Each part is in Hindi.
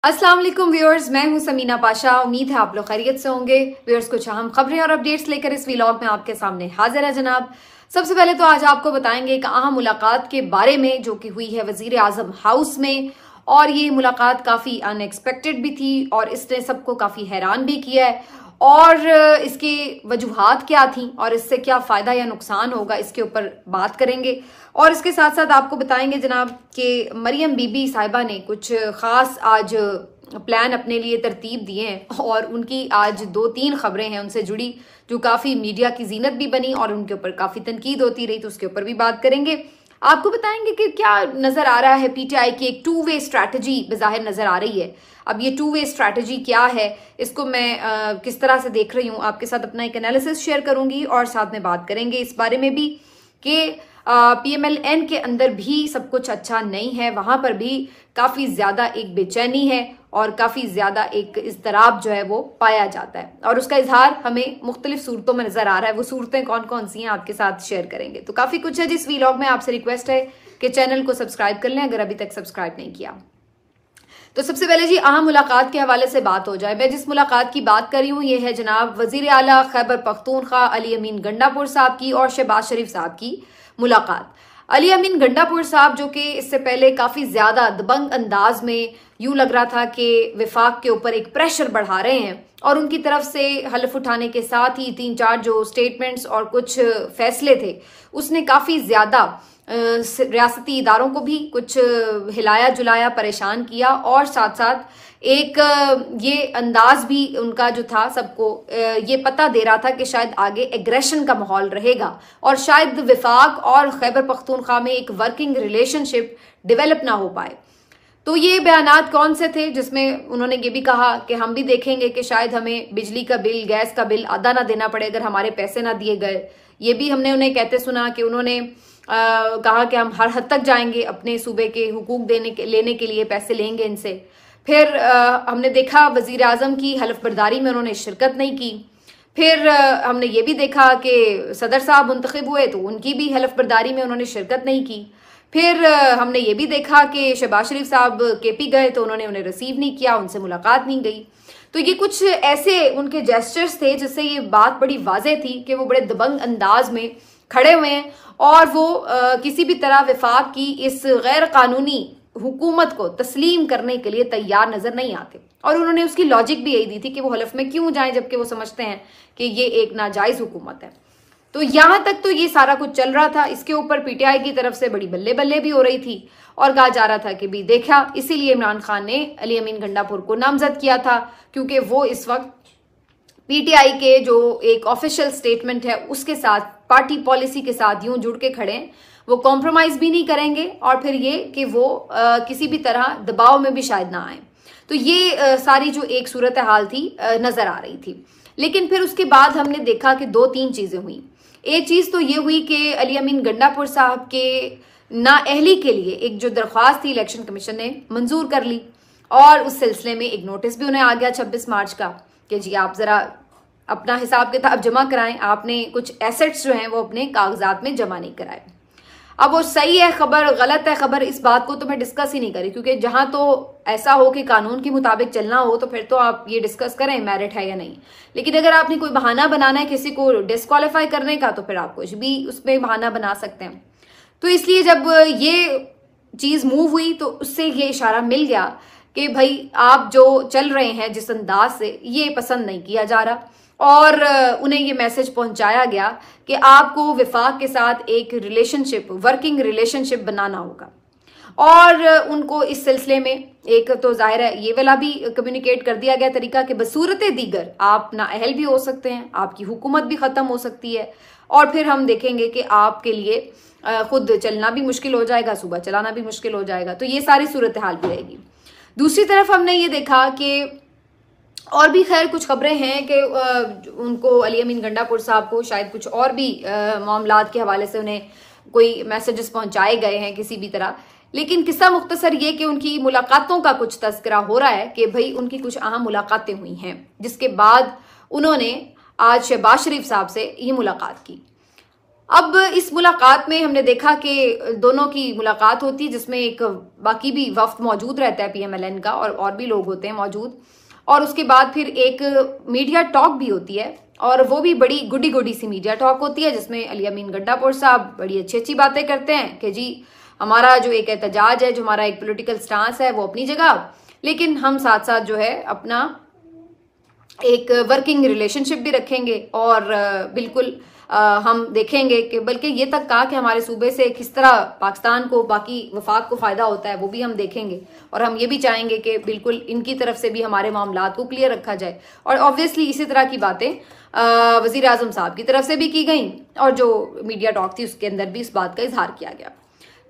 अस्सलाम वालेकुम व्यूअर्स, मैं हूं समीना पाशा। उम्मीद है आप लोग खैरियत से होंगे। व्यूअर्स, कुछ अहम खबरें और अपडेट्स लेकर इस व्लॉग में आपके सामने हाजिर है जनाब। सबसे पहले तो आज आपको बताएंगे एक अहम मुलाकात के बारे में जो कि हुई है वजीर आजम हाउस में, और ये मुलाकात काफी अनएक्सपेक्टेड भी थी और इसने सबको काफी हैरान भी किया है। और इसकी वजूहात क्या थी और इससे क्या फायदा या नुकसान होगा, इसके ऊपर बात करेंगे। और इसके साथ साथ आपको बताएंगे जनाब कि मरियम बीबी साहिबा ने कुछ खास आज प्लान अपने लिए तरतीब दिए हैं और उनकी आज 2-3 खबरें हैं उनसे जुड़ी जो काफी मीडिया की जीनत भी बनी और उनके ऊपर काफी तनकीद होती रही, तो उसके ऊपर भी बात करेंगे। आपको बताएंगे कि क्या नजर आ रहा है, पीटीआई की एक 2 वे स्ट्रैटेजी बज़ाहिर नजर आ रही है। अब ये 2 वे स्ट्रैटेजी क्या है, इसको मैं किस तरह से देख रही हूँ, आपके साथ अपना एक एनालिसिस शेयर करूंगी और साथ में बात करेंगे इस बारे में भी कि पीएमएलएन के अंदर भी सब कुछ अच्छा नहीं है, वहां पर भी काफी ज्यादा एक बेचैनी है और काफी ज्यादा एक इज़्तिराब जो है वो पाया जाता है और उसका इजहार हमें मुख्तलिफ सूरतों में नजर आ रहा है। वो सूरतें कौन कौन सी हैं आपके साथ शेयर करेंगे। तो काफी कुछ है जिस व्लॉग में। आपसे रिक्वेस्ट है कि चैनल को सब्सक्राइब कर लें अगर अभी तक सब्सक्राइब नहीं किया। तो सबसे पहले जी अहम मुलाकात के हवाले से बात हो जाए। मैं जिस मुलाकात की बात कर रही हूँ ये है जनाब वजीर आला खैबर पख्तूनख्वा अली अमीन गंडापुर साहब की और शहबाज शरीफ साहब की मुलाकात। अली अमीन गंडापुर साहब जो कि इससे पहले काफी ज्यादा दबंग अंदाज में यूं लग रहा था कि विफाक के ऊपर एक प्रेशर बढ़ा रहे हैं और उनकी तरफ से हलफ उठाने के साथ ही 3-4 जो स्टेटमेंट्स और कुछ फैसले थे उसने काफी ज्यादा रियासती इदारों को भी कुछ हिलाया जुलाया, परेशान किया और साथ साथ एक ये अंदाज भी उनका जो था सबको ये पता दे रहा था कि शायद आगे एग्रेशन का माहौल रहेगा और शायद विफाक और खैबर पख्तूनख्वा में एक वर्किंग रिलेशनशिप डेवलप ना हो पाए। तो ये बयानात कौन से थे जिसमें उन्होंने ये भी कहा कि हम भी देखेंगे कि शायद हमें बिजली का बिल, गैस का बिल अदा ना देना पड़े अगर हमारे पैसे ना दिए गए। ये भी हमने उन्हें कहते सुना कि उन्होंने कहा कि हम हर हद तक जाएंगे अपने सूबे के हुकूक लेने के लिए, पैसे लेंगे इनसे। फिर हमने देखा वजीर आजम की हलफ बर्दारी में उन्होंने शिरकत नहीं की। फिर हमने ये भी देखा कि सदर साहब मुंतखब हुए तो उनकी भी हलफ बर्दारी में उन्होंने शिरकत नहीं की। फिर हमने ये भी देखा कि शहबाज शरीफ साहब केपी गए तो उन्होंने रिसीव नहीं किया, उनसे मुलाकात नहीं गई। तो ये कुछ ऐसे उनके जेस्चर्स थे जिससे ये बात बड़ी वाज़ेह थी कि वो बड़े दबंग अंदाज में खड़े हुए हैं और वो किसी भी तरह विफाक की इस गैर कानूनी हुकूमत को तस्लीम करने के लिए तैयार नजर नहीं आते। और उन्होंने उसकी लॉजिक भी यही दी थी कि वो हलफ में क्यों जाएं जबकि वो समझते हैं कि ये एक नाजायज हुकूमत है। तो यहां तक तो ये सारा कुछ चल रहा था। इसके ऊपर पीटीआई की तरफ से बड़ी बल्ले बल्ले भी हो रही थी और कहा जा रहा था कि भी देखा, इसीलिए इमरान खान ने अली अमीन गंडापुर को नामजद किया था क्योंकि वो इस वक्त पीटीआई के जो एक ऑफिशियल स्टेटमेंट है उसके साथ, पार्टी पॉलिसी के साथ यूं जुड़ के खड़े हैं। वो कॉम्प्रोमाइज भी नहीं करेंगे और फिर ये कि वो किसी भी तरह दबाव में भी शायद ना आए। तो ये सारी जो एक सूरत हाल थी नजर आ रही थी। लेकिन फिर उसके बाद हमने देखा कि 2-3 चीजें हुई। एक चीज तो ये हुई कि अली अमीन गंडापुर साहब के नाअहली के लिए एक जो दरख्वास्त थी इलेक्शन कमीशन ने मंजूर कर ली और उस सिलसिले में एक नोटिस भी उन्हें आ गया 26 मार्च का कि जी आप जरा अपना हिसाब किताब जमा कराएं, आपने कुछ एसेट्स जो हैं वो अपने कागजात में जमा नहीं कराए। अब वो सही है खबर, गलत है खबर, इस बात को तो मैं डिस्कस ही नहीं करी क्योंकि जहां तो ऐसा हो कि कानून के मुताबिक चलना हो तो फिर तो आप ये डिस्कस करें मेरिट है या नहीं। लेकिन अगर आपने कोई बहाना बनाना है किसी को डिस्क्वालीफाई करने का तो फिर आप कुछ भी उसमें बहाना बना सकते हैं। तो इसलिए जब ये चीज मूव हुई तो उससे ये इशारा मिल गया कि भाई आप जो चल रहे हैं जिस अंदाज से, ये पसंद नहीं किया जा रहा और उन्हें ये मैसेज पहुंचाया गया कि आपको विफाक के साथ एक रिलेशनशिप, वर्किंग रिलेशनशिप बनाना होगा। और उनको इस सिलसिले में एक तो जाहिर है ये वाला भी कम्युनिकेट कर दिया गया तरीका कि बसूरत दीगर आप नाअहल भी हो सकते हैं, आपकी हुकूमत भी खत्म हो सकती है और फिर हम देखेंगे कि आपके लिए खुद चलना भी मुश्किल हो जाएगा, सुबह चलाना भी मुश्किल हो जाएगा। तो ये सारी सूरत हाल भी रहेगी। दूसरी तरफ हमने ये देखा कि और भी खैर कुछ खबरें हैं कि उनको अली अमीन गंडापुर साहब को शायद कुछ और भी मामलात के हवाले से उन्हें कोई मैसेजेस पहुंचाए गए हैं किसी भी तरह। लेकिन किस्सा मुख्तसर ये कि उनकी मुलाकातों का कुछ तस्करा हो रहा है कि भाई उनकी कुछ अहम मुलाकातें हुई हैं जिसके बाद उन्होंने आज शहबाज शरीफ साहब से ये मुलाकात की। अब इस मुलाकात में हमने देखा कि दोनों की मुलाकात होती है, जिसमें एक बाकी भी वफ्द मौजूद रहता है PMLN का, और भी लोग होते हैं मौजूद, और उसके बाद फिर एक मीडिया टॉक भी होती है, और वो भी बड़ी गुडी गुडी सी मीडिया टॉक होती है, जिसमें अली अमीन गंडापुर साहब बड़ी अच्छी अच्छी बातें करते हैं कि जी हमारा जो एक एहतजाज है, जो हमारा एक पॉलिटिकल स्टांस है, वो अपनी जगह, लेकिन हम साथ साथ जो है अपना एक वर्किंग रिलेशनशिप भी रखेंगे, और बिल्कुल हम देखेंगे कि बल्कि ये तक कहा कि हमारे सूबे से किस तरह पाकिस्तान को, बाकी वफाक को फायदा होता है, वो भी हम देखेंगे, और हम ये भी चाहेंगे कि बिल्कुल इनकी तरफ से भी हमारे मामलात को क्लियर रखा जाए। और ऑब्वियसली इसी तरह की बातें वजीर आजम साहब की तरफ से भी की गई, और जो मीडिया टॉक थी उसके अंदर भी इस बात का इजहार किया गया।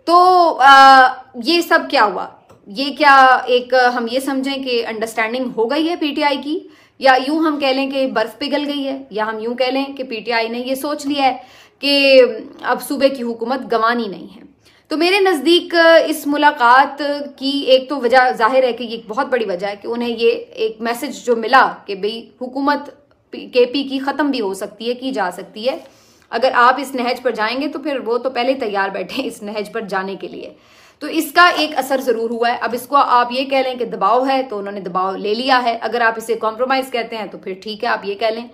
तो ये सब क्या हुआ, ये क्या एक हम ये समझें कि अंडरस्टैंडिंग हो गई है PTI की, या यूं हम कह लें कि बर्फ पिघल गई है, या हम यूं कह लें कि PTI ने ये सोच लिया है कि अब सूबे की हुकूमत गंवानी नहीं है। तो मेरे नज़दीक इस मुलाकात की एक तो वजह जाहिर है कि ये बहुत बड़ी वजह है कि उन्हें ये एक मैसेज जो मिला कि भाई हुकूमत KP की ख़त्म भी हो सकती है, की जा सकती है, अगर आप इस नहज पर जाएंगे तो फिर वो तो पहले तैयार बैठे इस नहज पर जाने के लिए। तो इसका एक असर जरूर हुआ है। अब इसको आप ये कह लें कि दबाव है, तो उन्होंने दबाव ले लिया है। अगर आप इसे कॉम्प्रोमाइज कहते हैं तो फिर ठीक है, आप ये कह लें।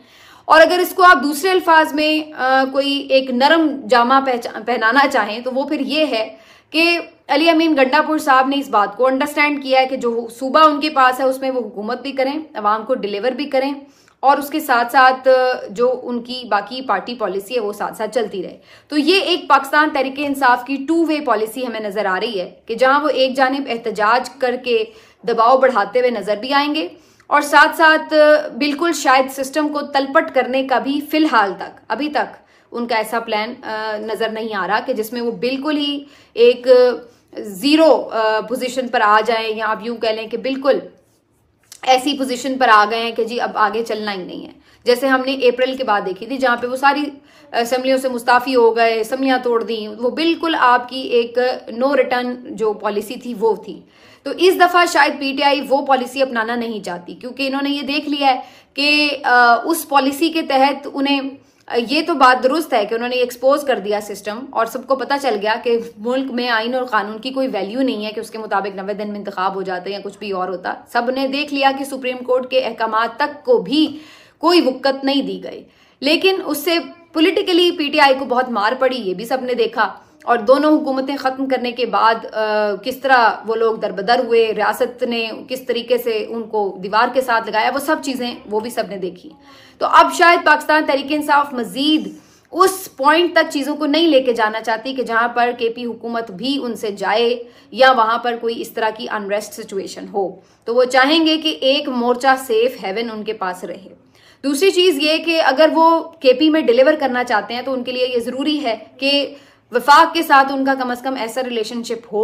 और अगर इसको आप दूसरे अल्फाज में कोई एक नरम जामा पहनाना चाहें तो वो फिर ये है कि अली अमीन गंडापुर साहब ने इस बात को अंडरस्टैंड किया है कि जो सूबा उनके पास है उसमें वो हुकूमत भी करें, अवाम को डिलीवर भी करें, और उसके साथ साथ जो उनकी बाकी पार्टी पॉलिसी है वो साथ साथ चलती रहे। तो ये एक पाकिस्तान तहरीक इंसाफ की 2 वे पॉलिसी हमें नजर आ रही है कि जहां वो एक जानिब एहतजाज करके दबाव बढ़ाते हुए नजर भी आएंगे, और साथ साथ बिल्कुल शायद सिस्टम को तलपट करने का भी फिलहाल तक अभी तक उनका ऐसा प्लान नजर नहीं आ रहा कि जिसमें वो बिल्कुल ही एक जीरो पोजीशन पर आ जाए, या आप यूं कह लें कि बिल्कुल ऐसी पोजीशन पर आ गए हैं कि जी अब आगे चलना ही नहीं है, जैसे हमने अप्रैल के बाद देखी थी, जहां पे वो सारी असम्बलियों से मुस्ताफी हो गए, असम्बलियां तोड़ दी। वो बिल्कुल आपकी एक नो रिटर्न जो पॉलिसी थी वो थी। तो इस दफा शायद PTI वो पॉलिसी अपनाना नहीं चाहती, क्योंकि इन्होंने ये देख लिया है कि उस पॉलिसी के तहत उन्हें ये तो बात दुरुस्त है कि उन्होंने एक्सपोज कर दिया सिस्टम, और सबको पता चल गया कि मुल्क में आइन और कानून की कोई वैल्यू नहीं है कि उसके मुताबिक 90 दिन में इंतखाब हो जाते हैं या कुछ भी और होता। सब ने देख लिया कि सुप्रीम कोर्ट के अहकामात तक को भी कोई वुक्कत नहीं दी गई, लेकिन उससे पॉलिटिकली PTI को बहुत मार पड़ी, ये भी सबने देखा। और दोनों हुकूमतें ख़त्म करने के बाद किस तरह वो लोग दरबदर हुए, रियासत ने किस तरीके से उनको दीवार के साथ लगाया, वो सब चीज़ें वो भी सबने देखी। तो अब शायद पाकिस्तान तहरीक इंसाफ मजीद उस पॉइंट तक चीज़ों को नहीं लेके जाना चाहती कि जहां पर KP हुकूमत भी उनसे जाए, या वहां पर कोई इस तरह की अनरेस्ट सिचुएशन हो। तो वो चाहेंगे कि एक मोर्चा सेफ हेवन उनके पास रहे। दूसरी चीज़ ये कि अगर वो KP में डिलीवर करना चाहते हैं तो उनके लिए ये ज़रूरी है कि वफाक के साथ उनका कम से कम ऐसा रिलेशनशिप हो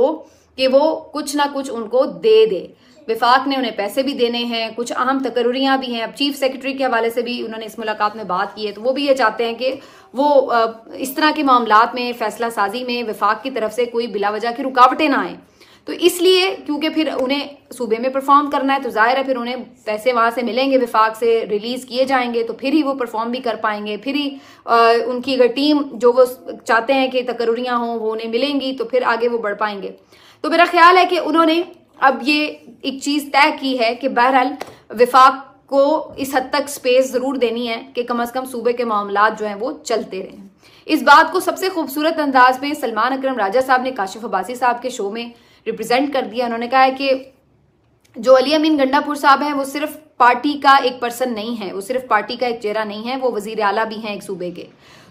कि वो कुछ ना कुछ उनको दे। वफाक ने उन्हें पैसे भी देने हैं, कुछ अहम तकर्रियाँ भी हैं। अब चीफ सेक्रेटरी के हवाले से भी उन्होंने इस मुलाकात में बात की है, तो वो भी ये चाहते हैं कि वो इस तरह के मामलात में, फैसला साजी में वफाक की तरफ से कोई बिला वजह की रुकावटें ना आए। तो इसलिए क्योंकि फिर उन्हें सूबे में परफॉर्म करना है, तो जाहिर है फिर उन्हें पैसे वहां से मिलेंगे, वफाक से रिलीज किए जाएंगे, तो फिर ही वो परफॉर्म भी कर पाएंगे। फिर ही उनकी अगर टीम जो वो चाहते हैं कि तकर्रियाँ हों वो उन्हें मिलेंगी, तो फिर आगे वो बढ़ पाएंगे। तो मेरा ख्याल है कि उन्होंने अब ये एक चीज़ तय की है कि बहरहाल वफाक को इस हद तक स्पेस ज़रूर देनी है कि कम से कम सूबे के मामलात जो हैं वो चलते रहें। इस बात को सबसे खूबसूरत अंदाज में सलमान अकरम राजा साहब ने काशिफ अब्बासी साहब के शो में रिप्रेजेंट कर दिया। उन्होंने कहा है कि जो अली अमीन गंडापुर साहब हैं वो सिर्फ पार्टी का एक पर्सन नहीं है, वो सिर्फ पार्टी का एक चेहरा नहीं है, वो वजीर आला भी हैं एक सूबे के।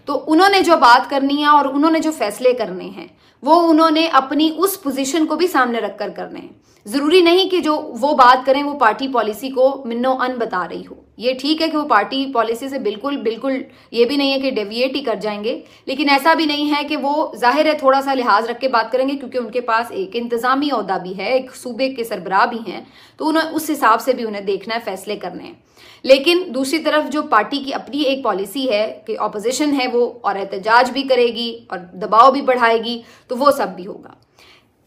तो उन्होंने जो बात करनी है और उन्होंने जो फैसले करने हैं वो उन्होंने अपनी उस पोजीशन को भी सामने रखकर करने हैं। जरूरी नहीं कि जो वो बात करें वो पार्टी पॉलिसी को मिन्नो अन बता रही हो। ये ठीक है कि वो पार्टी पॉलिसी से बिल्कुल ये भी नहीं है कि डेविएट ही कर जाएंगे, लेकिन ऐसा भी नहीं है कि वो जाहिर है थोड़ा सा लिहाज रख के बात करेंगे, क्योंकि उनके पास एक इंतजामी ओहदा भी है, एक सूबे के सरबराह भी हैं, तो उन्हें उस हिसाब से भी उन्हें देखना है, फैसले करने हैं। लेकिन दूसरी तरफ जो पार्टी की अपनी एक पॉलिसी है कि ऑपोजिशन है वो और एहतजाज भी करेगी और दबाव भी बढ़ाएगी, तो वो सब भी होगा।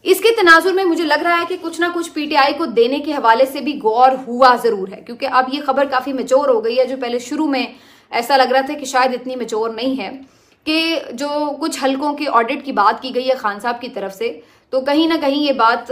इसके तनाजुर में मुझे लग रहा है कि कुछ ना कुछ PTI को देने के हवाले से भी गौर हुआ जरूर है, क्योंकि अब ये खबर काफी मैच्योर हो गई है। जो पहले शुरू में ऐसा लग रहा था कि शायद इतनी मैच्योर नहीं है, कि जो कुछ हलकों के ऑडिट की बात की गई है खान साहब की तरफ से, तो कहीं ना कहीं ये बात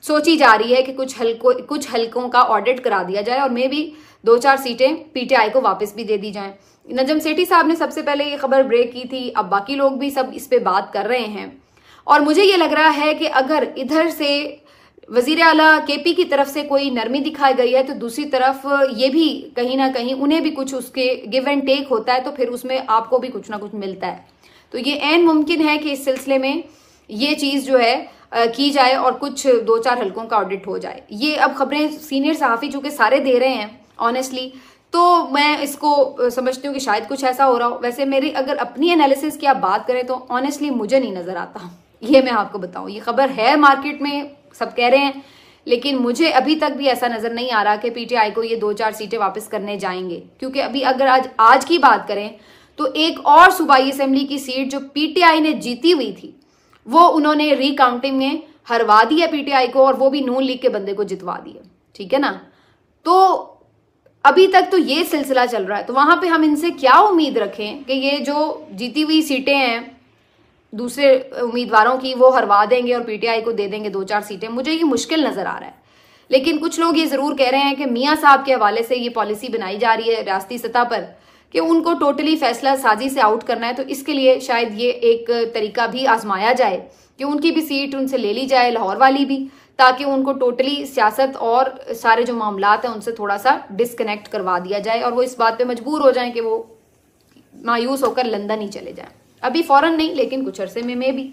सोची जा रही है कि कुछ हलकों का ऑडिट करा दिया जाए और मे भी 2-4 सीटें पीटीआई को वापस भी दे दी जाएं। नजम सेठी साहब ने सबसे पहले ये खबर ब्रेक की थी, अब बाकी लोग भी सब इस पे बात कर रहे हैं। और मुझे ये लग रहा है कि अगर इधर से वजीर आला केपी की तरफ से कोई नरमी दिखाई गई है, तो दूसरी तरफ ये भी कहीं ना कहीं उन्हें भी कुछ उसके गिव एंड टेक होता है, तो फिर उसमें आपको भी कुछ ना कुछ मिलता है। तो ये ऐन मुमकिन है कि इस सिलसिले में ये चीज जो है की जाए और कुछ 2-4 हलकों का ऑडिट हो जाए। ये अब खबरें सीनियर सहाफी चूंकि सारे दे रहे हैं ऑनेस्टली, तो मैं इसको समझती हूँ कि शायद कुछ ऐसा हो रहा हो। वैसे मेरी अगर अपनी एनालिसिस की आप बात करें तो ऑनेस्टली मुझे नहीं नजर आता, ये मैं आपको बताऊं। ये खबर है मार्केट में, सब कह रहे हैं, लेकिन मुझे अभी तक भी ऐसा नजर नहीं आ रहा कि पीटीआई को ये 2-4 सीटें वापस करने जाएंगे। क्योंकि अभी अगर आज की बात करें तो एक और सूबाई असेंबली की सीट जो पीटीआई ने जीती हुई थी वो उन्होंने रिकाउंटिंग में हरवा दिया पीटीआई को, और वो भी नून लीग के बंदे को जितवा दिया। ठीक है ना, तो अभी तक तो ये सिलसिला चल रहा है। तो वहां पे हम इनसे क्या उम्मीद रखें कि ये जो जीती हुई सीटें हैं दूसरे उम्मीदवारों की वो हरवा देंगे और पीटीआई को दे देंगे 2-4 सीटें? मुझे ये मुश्किल नजर आ रहा है। लेकिन कुछ लोग ये जरूर कह रहे हैं कि मियां साहब के हवाले से ये पॉलिसी बनाई जा रही है रियासती सतह पर कि उनको टोटली फैसला साजी से आउट करना है, तो इसके लिए शायद ये एक तरीका भी आजमाया जाए कि उनकी भी सीट उनसे ले ली जाए, लाहौर वाली भी, ताकि उनको टोटली सियासत और सारे जो मामलात हैं उनसे थोड़ा सा डिस्कनेक्ट करवा दिया जाए और वो इस बात पे मजबूर हो जाएं कि वो मायूस होकर लंदन ही चले जाएं। अभी फौरन नहीं, लेकिन कुछ अरसे में भी।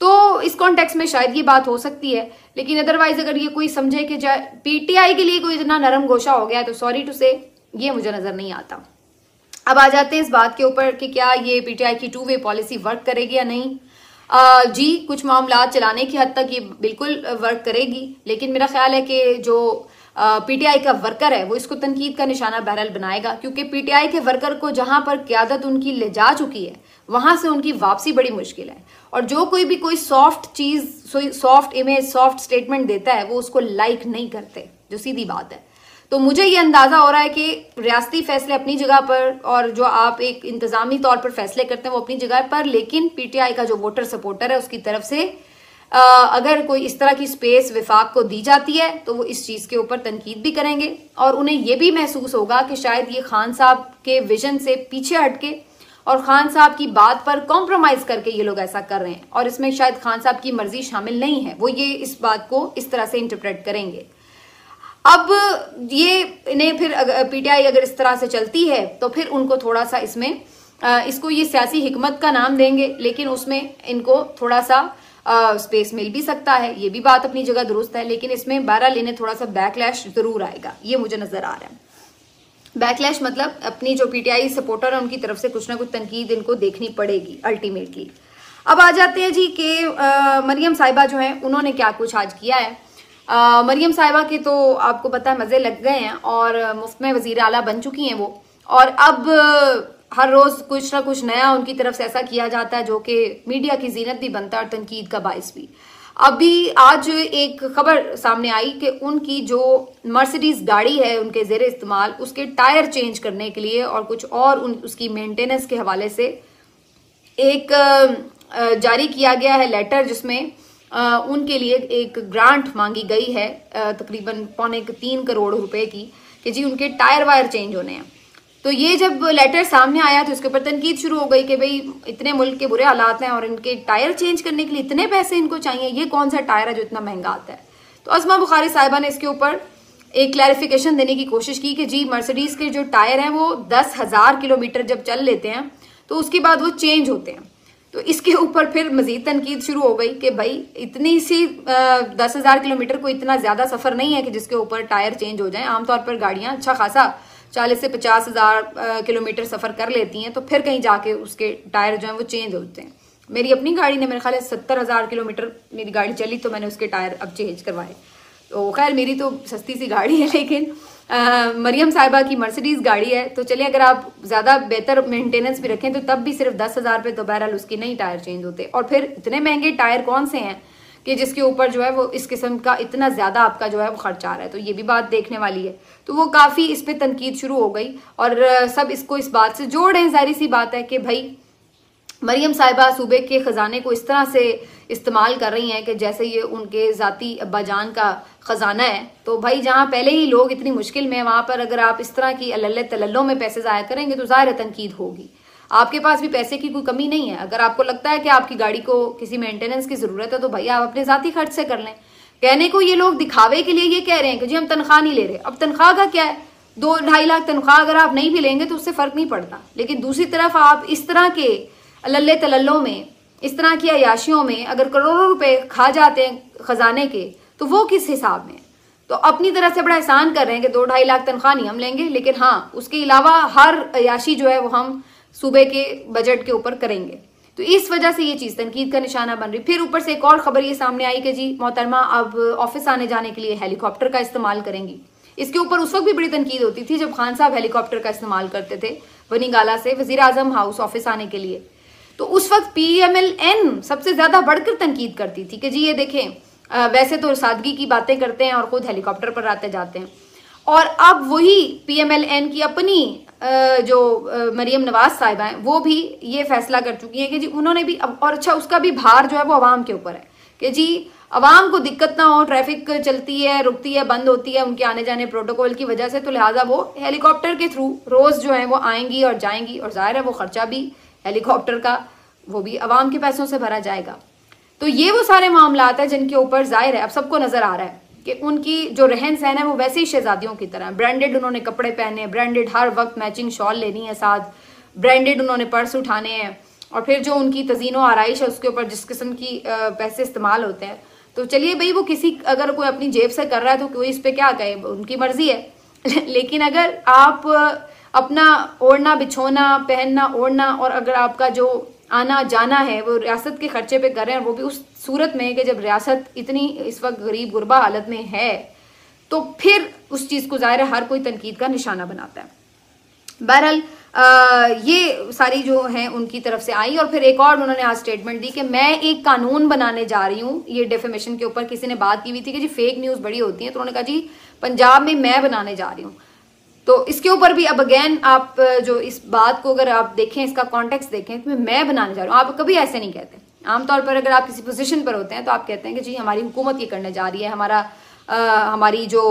तो इस कॉन्टेक्स्ट में शायद ये बात हो सकती है, लेकिन अदरवाइज अगर ये कोई समझे कि पीटीआई के लिए कोई इतना नरम गोशा हो गया है, तो सॉरी टू से ये मुझे नजर नहीं आता। अब आ जाते हैं इस बात के ऊपर कि क्या ये पीटीआई की 2 वे पॉलिसी वर्क करेगी या नहीं। जी, कुछ मामला चलाने की हद तक ये बिल्कुल वर्क करेगी, लेकिन मेरा ख्याल है कि जो पीटीआई का वर्कर है वो इसको तनकीद का निशाना बहरहाल बनाएगा, क्योंकि पीटीआई के वर्कर को जहां पर क्यादत उनकी ले जा चुकी है वहां से उनकी वापसी बड़ी मुश्किल है। और जो कोई सॉफ्ट चीज, सॉफ्ट इमेज, सॉफ्ट स्टेटमेंट देता है वो उसको लाइक नहीं करते, जो सीधी बात है। तो मुझे ये अंदाजा हो रहा है कि रियासती फैसले अपनी जगह पर और जो आप एक इंतजामी तौर पर फैसले करते हैं वो अपनी जगह पर, लेकिन पीटीआई का जो वोटर सपोर्टर है उसकी तरफ से अगर कोई इस तरह की स्पेस विफाक को दी जाती है तो वो इस चीज के ऊपर तनकीद भी करेंगे और उन्हें यह भी महसूस होगा कि शायद ये खान साहब के विजन से पीछे हटके और खान साहब की बात पर कॉम्प्रोमाइज करके ये लोग ऐसा कर रहे हैं, और इसमें शायद खान साहब की मर्जी शामिल नहीं है। वो ये इस बात को इस तरह से इंटरप्रेट करेंगे। अब ये इन्हें फिर पीटीआई अगर इस तरह से चलती है तो फिर उनको थोड़ा सा इसमें इसको ये सियासी हिकमत का नाम देंगे, लेकिन उसमें इनको थोड़ा सा स्पेस मिल भी सकता है। ये भी बात अपनी जगह दुरुस्त है, लेकिन इसमें बहरहाल इन्हें थोड़ा सा बैकलैश जरूर आएगा, ये मुझे नजर आ रहा है। बैकलैश मतलब अपनी जो पीटीआई सपोर्टर है उनकी तरफ से कुछ ना कुछ तनकीद इनको देखनी पड़ेगी अल्टीमेटली। अब आ जाते हैं जी कि मरियम साहिबा जो है उन्होंने क्या कुछ आज किया है। मरियम साहिबा के तो आपको पता है मजे लग गए हैं और मुफ्त में वजीर आला बन चुकी हैं वो, और अब हर रोज कुछ ना कुछ नया उनकी तरफ से ऐसा किया जाता है जो कि मीडिया की जीनत भी बनता है और तनकीद का बाइस भी। अभी आज एक खबर सामने आई कि उनकी जो मर्सिडीज गाड़ी है उनके जेर इस्तेमाल, उसके टायर चेंज करने के लिए और कुछ और उसकी मेंटेनेंस के हवाले से एक जारी किया गया है लेटर, जिसमें उनके लिए एक ग्रांट मांगी गई है तकरीबन 3.25 करोड़ रुपए की, कि जी उनके टायर वायर चेंज होने हैं। तो ये जब लेटर सामने आया तो इसके ऊपर तनकीद शुरू हो गई कि भाई इतने मुल्क के बुरे हालात हैं और इनके टायर चेंज करने के लिए इतने पैसे इनको चाहिए, ये कौन सा टायर है जो इतना महंगा आता है। तो अज़मा बुखारी साहिबा ने इसके ऊपर एक क्लैरिफिकेशन देने की कोशिश की कि जी मर्सिडीज के जो टायर हैं वो 10,000 किलोमीटर जब चल लेते हैं तो उसके बाद वो चेंज होते हैं। तो इसके ऊपर फिर मजीद तनकीद शुरू हो गई कि भाई इतनी सी 10,000 किलोमीटर को इतना ज्यादा सफर नहीं है कि जिसके ऊपर टायर चेंज हो जाए। आमतौर पर गाड़ियां अच्छा खासा 40 से 50,000 किलोमीटर सफर कर लेती हैं, तो फिर कहीं जाके उसके टायर जो हैं वो चेंज होते हैं। मेरी अपनी गाड़ी ने मेरे ख्याल है 70,000 किलोमीटर मेरी गाड़ी चली तो मैंने उसके टायर अब चेंज करवाए। तो खैर मेरी तो सस्ती सी गाड़ी है, लेकिन मरियम साहिबा की मर्सिडीज गाड़ी है, तो चलिए अगर आप ज्यादा बेहतर मेंटेनेंस भी रखें तो तब भी सिर्फ 10,000 पे तो बहरहाल उसकी नई टायर चेंज होते। और फिर इतने महंगे टायर कौन से हैं कि जिसके ऊपर जो है वो इस किस्म का इतना ज्यादा आपका जो है वो खर्च आ रहा है, तो ये भी बात देखने वाली है। तो वो काफी इस पे तनकीद शुरू हो गई और सब इसको इस बात से जोड़ रहे हैं। जाहिर सी बात है कि भाई मरियम साहिबा सूबे के खजाने को इस तरह से इस्तेमाल कर रही हैं कि जैसे ये उनके ज़ाती अब्बाजान का ख़जाना है। तो भाई जहाँ पहले ही लोग इतनी मुश्किल में हैं, वहाँ पर अगर आप इस तरह की अल्ले तल्लों में पैसे ज़ाया करेंगे तो ज़ाहिर तनकीद होगी। आपके पास भी पैसे की कोई कमी नहीं है। अगर आपको लगता है कि आपकी गाड़ी को किसी मेंटेनेंस की ज़रूरत है तो भाई आप अपने ज़ाती खर्च से कर लें। कहने को ये लोग दिखावे के लिए ये कह रहे हैं कि जी हम तनख्वाह नहीं ले रहे। अब तनख्वाह का क्या है, 2-2.5 लाख तनख्वाह अगर आप नहीं भी लेंगे तो उससे फ़र्क नहीं पड़ता। लेकिन दूसरी तरफ आप इस तरह के अल्ले तल्लों में, इस तरह की अयाशियों में अगर करोड़ों रुपए खा जाते हैं खजाने के, तो वो किस हिसाब में? तो अपनी तरह से बड़ा एहसान कर रहे हैं कि 2-2.5 लाख तनख्वाह नहीं हम लेंगे, लेकिन हाँ उसके अलावा हर अयाशी जो है वो हम सूबे के बजट के ऊपर करेंगे। तो इस वजह से ये चीज़ तनकीद का निशाना बन रही। फिर ऊपर से एक और खबर ये सामने आई कि जी मोहतरमा अब ऑफिस आने जाने के लिए हेलीकॉप्टर का इस्तेमाल करेंगी। इसके ऊपर उस वक्त भी बड़ी तनकीद होती थी जब खान साहब हेलीकॉप्टर का इस्तेमाल करते थे बनीगाला से वजीर आजम हाउस ऑफिस आने के लिए। तो उस वक्त PMLN सबसे ज्यादा बढ़कर तनकीद करती थी कि जी ये देखें वैसे तो सादगी की बातें करते हैं और खुद हेलीकॉप्टर पर आते जाते हैं। और अब वही PMLN की अपनी जो मरियम नवाज साहिबा हैं वो भी ये फैसला कर चुकी हैं कि जी उन्होंने भी और अच्छा उसका भी भार जो है वो अवाम के ऊपर है कि जी अवाम को दिक्कत ना हो, ट्रैफिक चलती है, रुकती है, बंद होती है उनके आने जाने प्रोटोकॉल की वजह से, तो लिहाजा वो हेलीकॉप्टर के थ्रू रोज जो है वो आएंगी और जाएंगी। और जाहिर है वो खर्चा भी हेलीकॉप्टर का वो भी अवाम के पैसों से भरा जाएगा। तो ये वो सारे मामलात हैं जिनके ऊपर जाहिर है अब सबको नजर आ रहा है कि उनकी जो रहन सहन है वो वैसे ही शहजादियों की तरह, ब्रांडेड उन्होंने कपड़े पहने, ब्रांडेड हर वक्त मैचिंग शॉल लेनी है साथ, ब्रांडेड उन्होंने पर्स उठाने हैं, और फिर जो उनकी तजीनो आराइश है उसके ऊपर जिस किस्म की पैसे इस्तेमाल होते हैं। तो चलिए भाई वो किसी अगर कोई अपनी जेब से कर रहा है तो कोई इस पर क्या कहे, उनकी मर्जी है। लेकिन अगर आप अपना ओढ़ना बिछोना पहनना ओढ़ना और अगर आपका जो आना जाना है वो रियासत के खर्चे पे कर रहे हैं, वो भी उस सूरत में कि जब रियासत इतनी इस वक्त गरीब गुरबा हालत में है, तो फिर उस चीज़ को ज़ाहिर है हर कोई तनकीद का निशाना बनाता है। बहरहाल ये सारी जो हैं उनकी तरफ से आई। और फिर एक और उन्होंने आज स्टेटमेंट दी कि मैं एक कानून बनाने जा रही हूँ। ये डेफेमेशन के ऊपर किसी ने बात की हुई थी कि जी फेक न्यूज़ बड़ी होती है, तो उन्होंने कहा जी पंजाब में मैं बनाने जा रही हूँ। तो इसके ऊपर भी अब अगेन आप जो इस बात को अगर आप देखें, इसका कॉन्टेक्स्ट देखें, तो मैं बनाने जा रहा हूँ, आप कभी ऐसे नहीं कहते। आमतौर पर अगर आप किसी पोजीशन पर होते हैं तो आप कहते हैं कि जी हमारी हुकूमत ये करने जा रही है, हमारी जो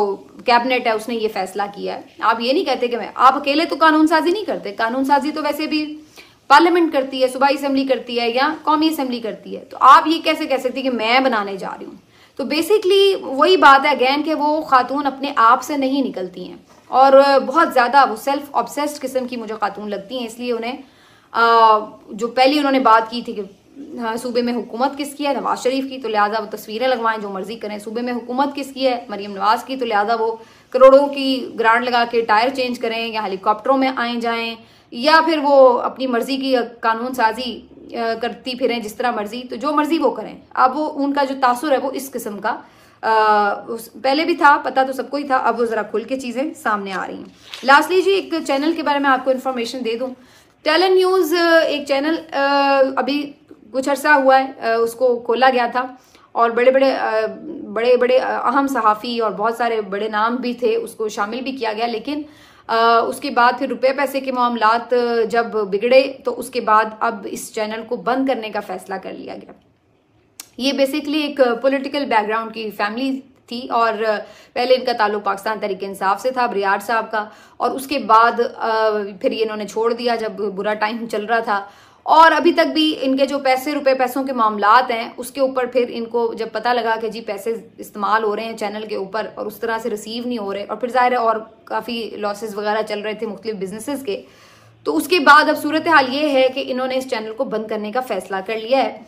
कैबिनेट है उसने ये फैसला किया है। आप ये नहीं कहते कि मैं, आप अकेले तो कानून साजी नहीं करते, कानून साजी तो वैसे भी पार्लियामेंट करती है, सूबाई असेंबली करती है या कौमी असेंबली करती है। तो आप ये कैसे कह सकते कि मैं बनाने जा रही हूँ? तो बेसिकली वही बात है अगेन कि वो खातून अपने आप से नहीं निकलती हैं और बहुत ज़्यादा वो सेल्फ ऑब्सेस्ड किस्म की मुझे खातून लगती हैं। इसलिए उन्हें जो पहली उन्होंने बात की थी कि सूबे में हुकूमत किसकी है, नवाज शरीफ की, तो लिहाजा वो तस्वीरें लगवाएं जो मर्जी करें। सूबे में हुकूमत किसकी है, मरीम नवाज की, तो लिहाजा वो करोड़ों की ग्रांट लगा के टायर चेंज करें या हेलीकॉप्टरों में आए जाएं या फिर वो अपनी मर्जी की कानून साजी करती फिरें जिस तरह मर्जी, तो जो मर्जी वो करें। अब वो उनका जो तासुर है वो इस किस्म का पहले भी था, पता तो सबको ही था, अब वो जरा खुल के चीजें सामने आ रही हैं। लास्टली जी एक चैनल के बारे में आपको इन्फॉर्मेशन दे दूं। टैलेंट न्यूज़ एक चैनल अभी कुछ अर्सा हुआ है उसको खोला गया था और बड़े बड़े अहम सहाफ़ी और बहुत सारे बड़े नाम भी थे, उसको शामिल भी किया गया। लेकिन उसके बाद फिर रुपए पैसे के मामलात जब बिगड़े तो उसके बाद अब इस चैनल को बंद करने का फैसला कर लिया गया। ये बेसिकली एक पॉलिटिकल बैकग्राउंड की फैमिली थी और पहले इनका ताल्लुक पाकिस्तान तहरीक इंसाफ से था, बरियार साहब का, और उसके बाद फिर ये इन्होंने छोड़ दिया जब बुरा टाइम चल रहा था। और अभी तक भी इनके जो पैसों के मामलात हैं उसके ऊपर फिर इनको जब पता लगा कि जी पैसे इस्तेमाल हो रहे हैं चैनल के ऊपर और उस तरह से रिसीव नहीं हो रहे और फिर ज़ाहिर है और काफ़ी लॉसेस वगैरह चल रहे थे मुख्तलिफ बिजनेसेस के, तो उसके बाद अब सूरत हाल ये है कि इन्होंने इस चैनल को बंद करने का फैसला कर लिया है।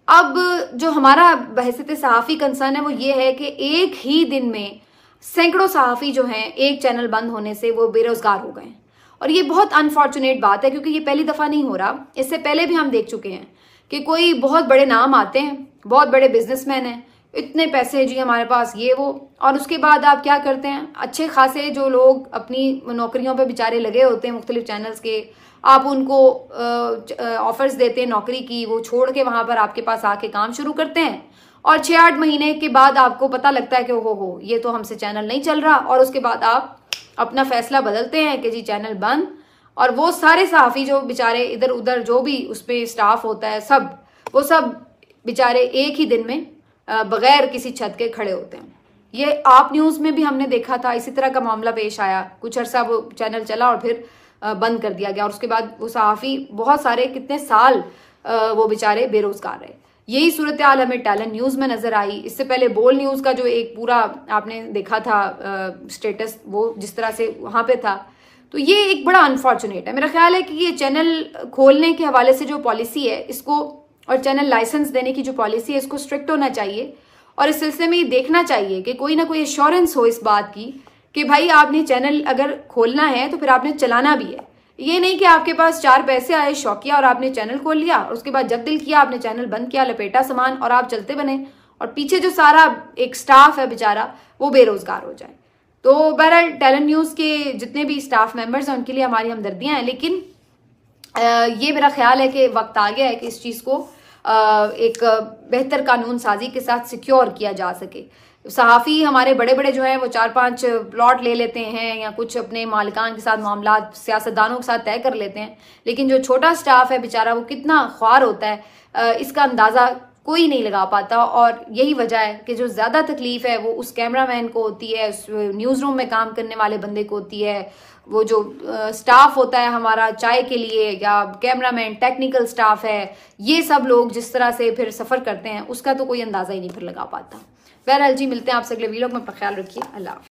अब जो हमारा बहसियत सहाफ़ी कंसर्न है वो ये है कि एक ही दिन में सैकड़ों सहाफ़ी जो हैं एक चैनल बंद होने से वो बेरोजगार हो गए और ये बहुत अनफॉर्चुनेट बात है क्योंकि ये पहली दफ़ा नहीं हो रहा। इससे पहले भी हम देख चुके हैं कि कोई बहुत बड़े नाम आते हैं, बहुत बड़े बिजनेसमैन हैं, इतने पैसे जी हमारे पास ये वो, और उसके बाद आप क्या करते हैं, अच्छे खासे जो लोग अपनी नौकरियों पे बेचारे लगे होते हैं मुख्तलिफ चैनल्स के, आप उनको ऑफर्स देते हैं नौकरी की, वो छोड़ के वहाँ पर आपके पास आके काम शुरू करते हैं और 6-8 महीने के बाद आपको पता लगता है कि हो ये तो हमसे चैनल नहीं चल रहा, और उसके बाद आप अपना फैसला बदलते हैं कि जी चैनल बंद, और वो सारे सहाफ़ी जो बेचारे इधर उधर जो भी उस पर स्टाफ होता है वो सब बेचारे एक ही दिन में बगैर किसी छत के खड़े होते हैं। ये आप न्यूज़ में भी हमने देखा था, इसी तरह का मामला पेश आया। कुछ अर्सा वो चैनल चला और फिर बंद कर दिया गया और उसके बाद वो सहाफ़ी बहुत सारे कितने साल वो बेचारे बेरोजगार रहे। यही सूरत हाल हमें टैलेंट न्यूज़ में नजर आई। इससे पहले बोल न्यूज़ का जो एक पूरा आपने देखा था स्टेटस, वो जिस तरह से वहाँ पे था, तो ये एक बड़ा अनफॉर्चुनेट है। मेरा ख्याल है कि ये चैनल खोलने के हवाले से जो पॉलिसी है इसको, और चैनल लाइसेंस देने की जो पॉलिसी है इसको स्ट्रिक्ट होना चाहिए और इस सिलसिले में ये देखना चाहिए कि कोई ना कोई एश्योरेंस हो इस बात की कि भाई आपने चैनल अगर खोलना है तो फिर आपने चलाना भी है। ये नहीं कि आपके पास 4 पैसे आए शौकिया और आपने चैनल खोल लिया और उसके बाद जब दिल किया आपने चैनल बंद किया, लपेटा सामान और आप चलते बने और पीछे जो सारा एक स्टाफ है बेचारा वो बेरोजगार हो जाए। तो बहरहाल टैलेंट न्यूज़ के जितने भी स्टाफ मेंबर्स हैं उनके लिए हमारी हमदर्दियां हैं, लेकिन ये मेरा ख्याल है कि वक्त आ गया है कि इस चीज़ को एक बेहतर कानून साजी के साथ सिक्योर किया जा सके। सहाफ़ी हमारे बड़े बड़े जो हैं वो 4-5 प्लॉट ले लेते हैं या कुछ अपने मालिकान के साथ मामला सियासतदानों के साथ तय कर लेते हैं, लेकिन जो छोटा स्टाफ है बेचारा वो कितना ख्वार होता है इसका अंदाज़ा कोई नहीं लगा पाता। और यही वजह है कि जो ज़्यादा तकलीफ है वो उस कैमरामैन को होती है, उस न्यूज़ रूम में काम करने वाले बंदे को होती है, वो जो स्टाफ होता है हमारा चाय के लिए या कैमरामैन टेक्निकल स्टाफ है, ये सब लोग जिस तरह से फिर सफ़र करते हैं उसका तो कोई अंदाज़ा ही नहीं फिर लगा पाता। बहरहाल जी, मिलते हैं आपसे अगले वीडियो में। अपना ख्याल रखिए। अल्लाह।